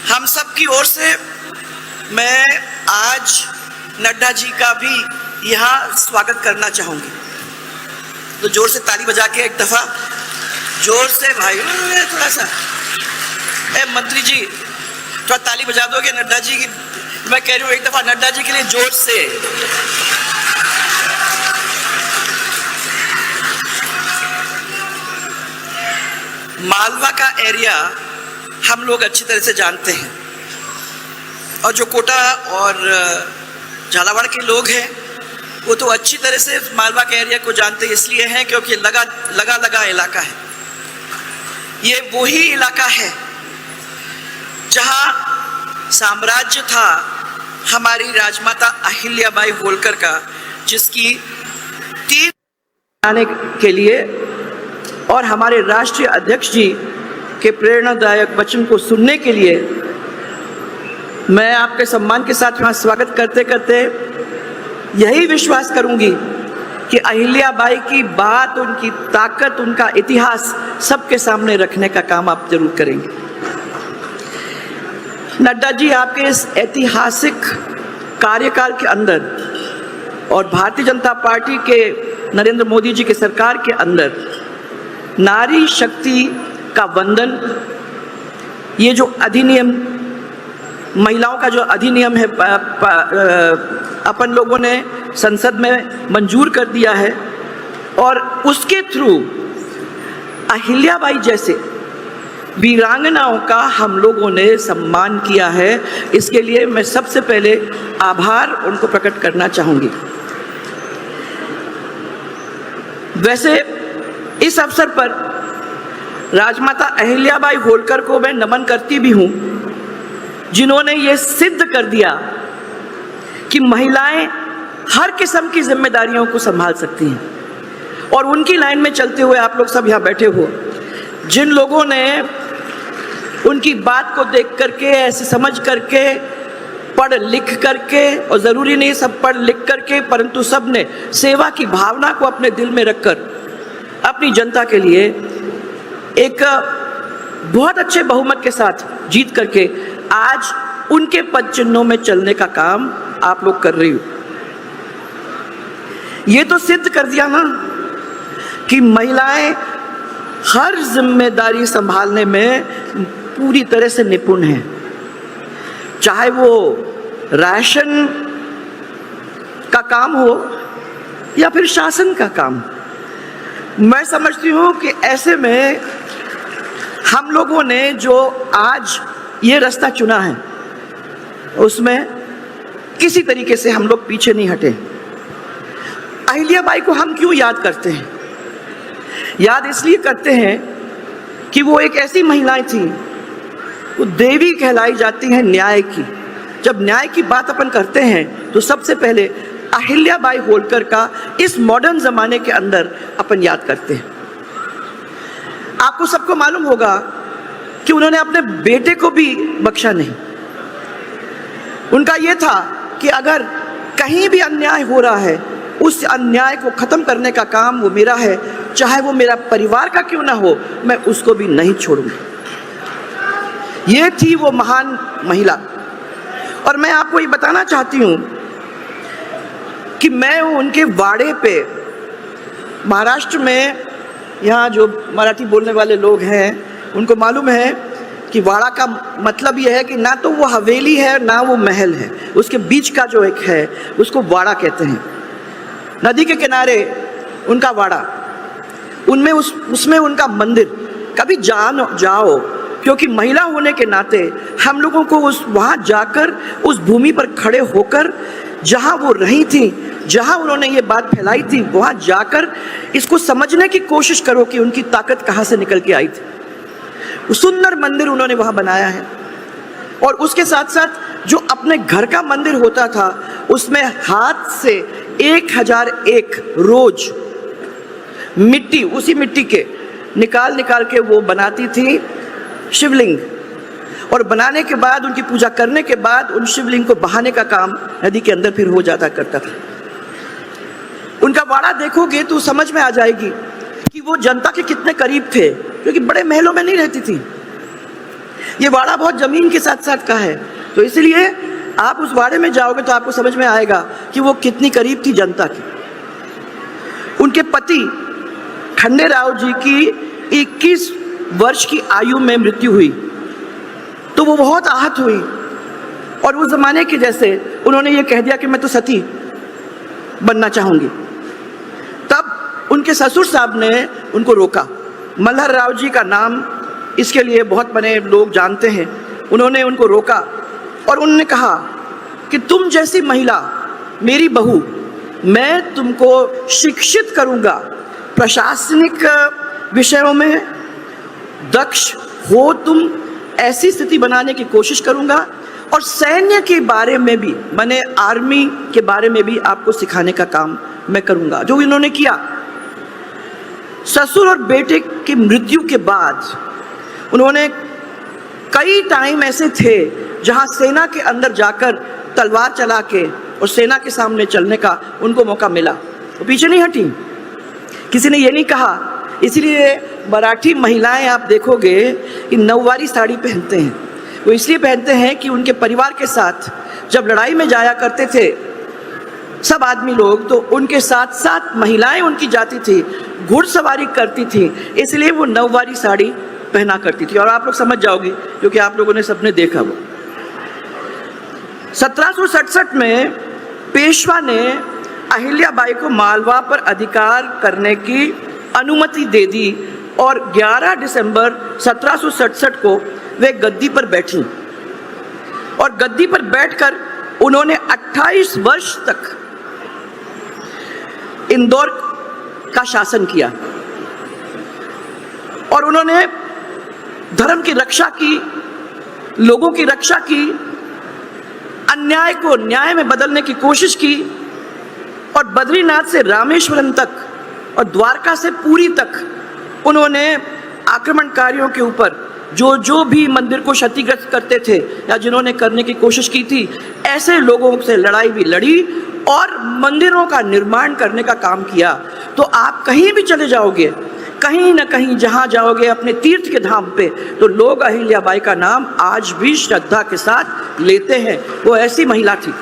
हम सब की ओर से मैं आज नड्डा जी का भी यहाँ स्वागत करना चाहूँगी। तो जोर से ताली बजा के एक दफ़ा जोर से भाई थोड़ा सा मंत्री जी थोड़ा ताली बजा दोगे नड्डा जी की? मैं कह रही हूँ एक दफ़ा नड्डा जी के लिए जोर से। मालवा का एरिया हम लोग अच्छी तरह से जानते हैं और जो कोटा और झालावाड़ के लोग हैं वो तो अच्छी तरह से मालवा के एरिया को जानते इसलिए हैं क्योंकि लगा इलाका है। ये वही इलाका है जहाँ साम्राज्य था हमारी राजमाता अहिल्याबाई होलकर का, जिसकी 3 आने के लिए और हमारे राष्ट्रीय अध्यक्ष जी के प्रेरणादायक वचन को सुनने के लिए मैं आपके सम्मान के साथ यहाँ स्वागत करते करते यही विश्वास करूंगी कि अहिल्याबाई की बात, उनकी ताकत, उनका इतिहास सबके सामने रखने का काम आप जरूर करेंगे। नड्डा जी, आपके इस ऐतिहासिक कार्यकाल के अंदर और भारतीय जनता पार्टी के नरेंद्र मोदी जी की सरकार के अंदर नारी शक्ति का वंदन, ये जो अधिनियम, महिलाओं का जो अधिनियम है अपन लोगों ने संसद में मंजूर कर दिया है और उसके थ्रू अहिल्याबाई जैसे वीरांगनाओं का हम लोगों ने सम्मान किया है। इसके लिए मैं सबसे पहले आभार उनको प्रकट करना चाहूँगी। वैसे इस अवसर पर राजमाता अहिल्याबाई होलकर को मैं नमन करती भी हूँ, जिन्होंने ये सिद्ध कर दिया कि महिलाएं हर किस्म की जिम्मेदारियों को संभाल सकती हैं। और उनकी लाइन में चलते हुए आप लोग सब यहाँ बैठे हो, जिन लोगों ने उनकी बात को देख करके, ऐसे समझ करके, पढ़ लिख करके, और ज़रूरी नहीं सब पढ़ लिख करके, परंतु सब ने सेवा की भावना को अपने दिल में रखकर अपनी जनता के लिए एक बहुत अच्छे बहुमत के साथ जीत करके आज उनके पद चिन्हों में चलने का काम आप लोग कर रही हो। ये तो सिद्ध कर दिया ना कि महिलाएं हर जिम्मेदारी संभालने में पूरी तरह से निपुण हैं, चाहे वो राशन का काम हो या फिर शासन का काम। मैं समझती हूँ कि ऐसे में हम लोगों ने जो आज ये रास्ता चुना है उसमें किसी तरीके से हम लोग पीछे नहीं हटे। अहिल्याबाई को हम क्यों याद करते हैं? याद इसलिए करते हैं कि वो एक ऐसी महिलाएं थी, वो देवी कहलाई जाती हैं न्याय की। जब न्याय की बात अपन करते हैं तो सबसे पहले अहिल्याबाई होलकर का इस मॉडर्न जमाने के अंदर अपन याद करते हैं। आपको सबको मालूम होगा कि उन्होंने अपने बेटे को भी बख्शा नहीं। उनका यह था कि अगर कहीं भी अन्याय हो रहा है, उस अन्याय को खत्म करने का काम वो मेरा है, चाहे वो मेरा परिवार का क्यों ना हो, मैं उसको भी नहीं छोड़ूंगी। ये थी वो महान महिला। और मैं आपको ये बताना चाहती हूँ कि मैं उनके वाड़े पे, महाराष्ट्र में, यहाँ जो मराठी बोलने वाले लोग हैं उनको मालूम है कि वाड़ा का मतलब यह है कि ना तो वो हवेली है ना वो महल है, उसके बीच का जो एक है उसको वाड़ा कहते हैं। नदी के किनारे उनका वाड़ा, उनमें उसमें उनका मंदिर। कभी जाओ, क्योंकि महिला होने के नाते हम लोगों को वहाँ जाकर, उस भूमि पर खड़े होकर, जहाँ वो रही थी, जहाँ उन्होंने ये बात फैलाई थी, वहाँ जाकर इसको समझने की कोशिश करो कि उनकी ताकत कहाँ से निकल के आई थी। सुंदर मंदिर उन्होंने वहाँ बनाया है। और उसके साथ साथ जो अपने घर का मंदिर होता था उसमें हाथ से 1001 रोज मिट्टी, उसी मिट्टी के निकाल के वो बनाती थी शिवलिंग। और बनाने के बाद, उनकी पूजा करने के बाद, उन शिवलिंग को बहाने का काम नदी के अंदर फिर हो जाता करता था। उनका वाड़ा देखोगे तो समझ में आ जाएगी कि वो जनता के कितने करीब थे, क्योंकि बड़े महलों में नहीं रहती थी। ये वाड़ा बहुत ज़मीन के साथ साथ का है, तो इसलिए आप उस वाड़े में जाओगे तो आपको समझ में आएगा कि वो कितनी करीब थी जनता की। उनके पति खंडेराव जी की 21 वर्ष की आयु में मृत्यु हुई, तो वो बहुत आहत हुई और उस जमाने के जैसे उन्होंने ये कह दिया कि मैं तो सती बनना चाहूँगी। तब उनके ससुर साहब ने उनको रोका। मल्हर राव जी का नाम इसके लिए बहुत बने लोग जानते हैं। उन्होंने उनको रोका और उन्होंने कहा कि तुम जैसी महिला मेरी बहू, मैं तुमको शिक्षित करूँगा, प्रशासनिक विषयों में दक्ष हो तुम, ऐसी स्थिति बनाने की कोशिश करूँगा और सैन्य के बारे में भी, मैंने आर्मी के बारे में भी आपको सिखाने का काम मैं करूँगा। जो इन्होंने किया। ससुर और बेटे की मृत्यु के बाद उन्होंने कई टाइम ऐसे थे जहां सेना के अंदर जाकर तलवार चला के और सेना के सामने चलने का उनको मौका मिला, वो पीछे नहीं हटी। किसी ने ये नहीं कहा। इसलिए मराठी महिलाएं आप देखोगे कि नौवारी साड़ी पहनते हैं। वो इसलिए पहनते हैं कि उनके परिवार के साथ जब लड़ाई में जाया करते थे सब आदमी लोग, तो उनके साथ साथ महिलाएं उनकी जाती थी, घुड़सवारी करती थी, इसलिए वो नौवारी साड़ी पहना करती थी। और आप लोग समझ जाओगे क्योंकि आप लोगों ने सबने देखा। वो 1767 में पेशवा ने अहिल्याबाई को मालवा पर अधिकार करने की अनुमति दे दी और 11 दिसंबर 1767 को वे गद्दी पर बैठी और गद्दी पर बैठकर उन्होंने 28 वर्ष तक इंदौर का शासन किया और उन्होंने धर्म की रक्षा की, लोगों की रक्षा की, अन्याय को न्याय में बदलने की कोशिश की और बद्रीनाथ से रामेश्वरम तक और द्वारका से पुरी तक उन्होंने आक्रमणकारियों के ऊपर जो भी मंदिर को क्षतिग्रस्त करते थे या जिन्होंने करने की कोशिश की थी, ऐसे लोगों से लड़ाई भी लड़ी और मंदिरों का निर्माण करने का काम किया। तो आप कहीं भी चले जाओगे, कहीं ना कहीं जहां जाओगे अपने तीर्थ के धाम पे, तो लोग अहिल्याबाई का नाम आज भी श्रद्धा के साथ लेते हैं। वो ऐसी महिला थी।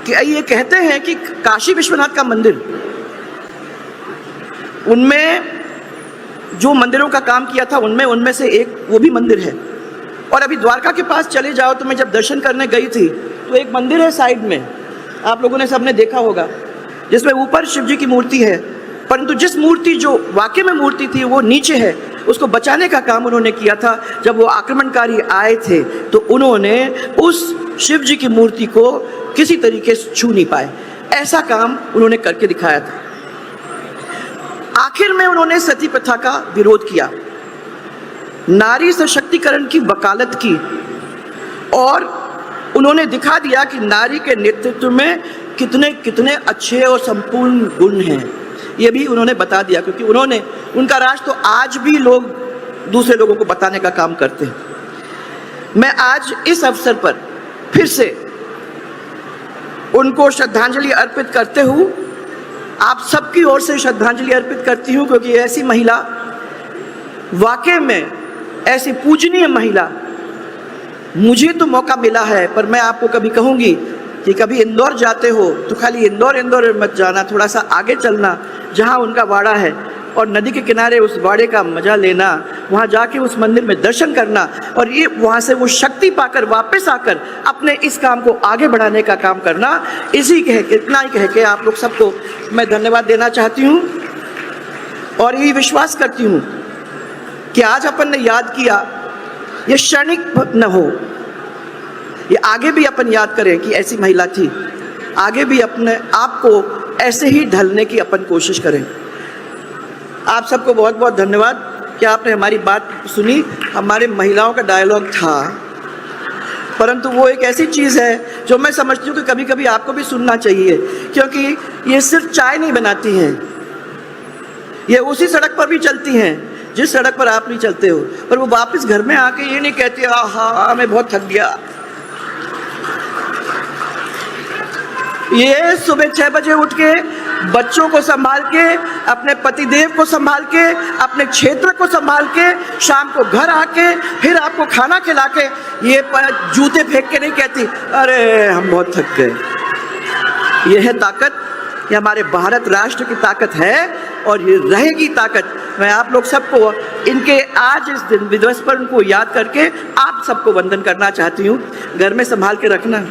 कि ये कहते हैं कि काशी विश्वनाथ का मंदिर, उनमें जो मंदिरों का काम किया था उनमें से एक वो भी मंदिर है। और अभी द्वारका के पास चले जाओ तो मैं जब दर्शन करने गई थी तो एक मंदिर है साइड में, आप लोगों ने सबने देखा होगा, जिसमें ऊपर शिव जी की मूर्ति है, परंतु जिस मूर्ति जो वाकई में मूर्ति थी वो नीचे है। उसको बचाने का काम उन्होंने किया था। जब वो आक्रमणकारी आए थे तो उन्होंने उस शिव जी की मूर्ति को किसी तरीके से छू नहीं पाए, ऐसा काम उन्होंने करके दिखाया था। आखिर में उन्होंने सती प्रथा का विरोध किया, नारी सशक्तिकरण की वकालत की और उन्होंने दिखा दिया कि नारी के नेतृत्व में कितने कितने अच्छे और संपूर्ण गुण हैं। ये भी उन्होंने बता दिया, क्योंकि उनका राज तो आज भी लोग दूसरे लोगों को बताने का काम करते हैं। मैं आज इस अवसर पर फिर से उनको श्रद्धांजलि अर्पित करते हुए आप सबकी ओर से श्रद्धांजलि अर्पित करती हूँ, क्योंकि ऐसी महिला, वाकई में ऐसी पूजनीय महिला, मुझे तो मौका मिला है, पर मैं आपको कभी कहूँगी कि कभी इंदौर जाते हो तो खाली इंदौर मत जाना, थोड़ा सा आगे चलना जहाँ उनका वाड़ा है और नदी के किनारे उस वाड़े का मजा लेना, वहाँ जाके उस मंदिर में दर्शन करना और ये वहाँ से वो शक्ति पाकर वापस आकर अपने इस काम को आगे बढ़ाने का काम करना। इतना ही कह के आप लोग सबको मैं धन्यवाद देना चाहती हूँ और यही विश्वास करती हूँ कि आज अपन ने याद किया, ये क्षणिक न हो, ये आगे भी अपन याद करें कि ऐसी महिला थी, आगे भी अपने आप को ऐसे ही ढलने की अपन कोशिश करें। आप सबको बहुत बहुत धन्यवाद कि आपने हमारी बात सुनी। हमारे महिलाओं का डायलॉग था, परंतु वो एक ऐसी चीज़ है जो मैं समझती हूँ कि कभी कभी आपको भी सुनना चाहिए, क्योंकि ये सिर्फ चाय नहीं बनाती हैं, ये उसी सड़क पर भी चलती हैं जिस सड़क पर आप नहीं चलते हो, पर वो वापस घर में आके ये नहीं कहती हाँ मैं बहुत थक गया। ये सुबह 6 बजे उठ के बच्चों को संभाल के, अपने पतिदेव को संभाल के, अपने क्षेत्र को संभाल के, शाम को घर आके फिर आपको खाना खिला के ये जूते फेंक के नहीं कहती अरे हम बहुत थक गए। यह है ताकत, ये हमारे भारत राष्ट्र की ताकत है और ये रहेगी ताकत। मैं आप लोग सबको इनके आज इस दिन दिवस पर उनको याद करके आप सबको वंदन करना चाहती हूँ। घर में संभाल के रखना।